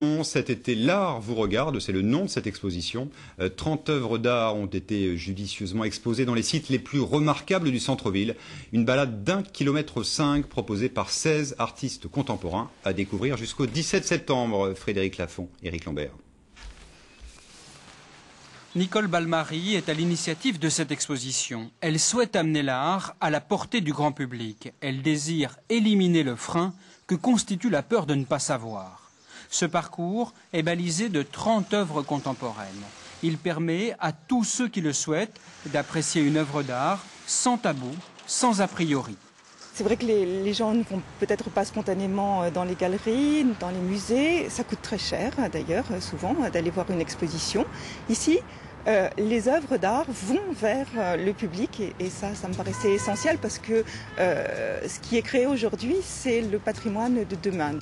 Cet été, l'art vous regarde, c'est le nom de cette exposition. 30 œuvres d'art ont été judicieusement exposées dans les sites les plus remarquables du centre-ville. Une balade d'1,5 km proposée par 16 artistes contemporains à découvrir jusqu'au 17 septembre. Frédéric Lafont, Éric Lambert. Nicole Balmary est à l'initiative de cette exposition. Elle souhaite amener l'art à la portée du grand public. Elle désire éliminer le frein que constitue la peur de ne pas savoir. Ce parcours est balisé de 30 œuvres contemporaines. Il permet à tous ceux qui le souhaitent d'apprécier une œuvre d'art sans tabou, sans a priori. C'est vrai que les gens ne vont peut-être pas spontanément dans les galeries, dans les musées. Ça coûte très cher d'ailleurs, souvent, d'aller voir une exposition. Ici, les œuvres d'art vont vers le public et ça me paraissait essentiel parce que ce qui est créé aujourd'hui, c'est le patrimoine de demain.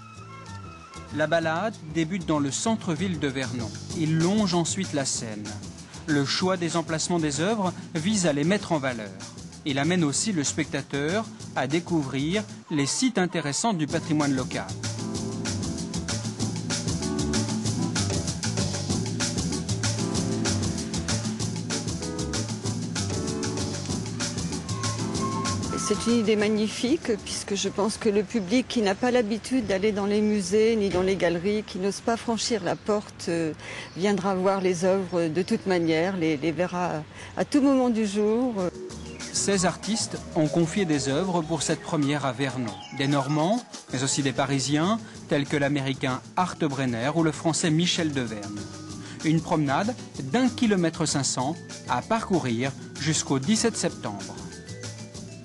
La balade débute dans le centre-ville de Vernon. Il longe ensuite la Seine. Le choix des emplacements des œuvres vise à les mettre en valeur. Il amène aussi le spectateur à découvrir les sites intéressants du patrimoine local. C'est une idée magnifique puisque je pense que le public qui n'a pas l'habitude d'aller dans les musées ni dans les galeries, qui n'ose pas franchir la porte, viendra voir les œuvres de toute manière, les verra à tout moment du jour. 16 artistes ont confié des œuvres pour cette première à Vernon. Des Normands, mais aussi des Parisiens, tels que l'américain Art Brenner ou le français Michel Deverne. Une promenade d'1,5 km à parcourir jusqu'au 17 septembre.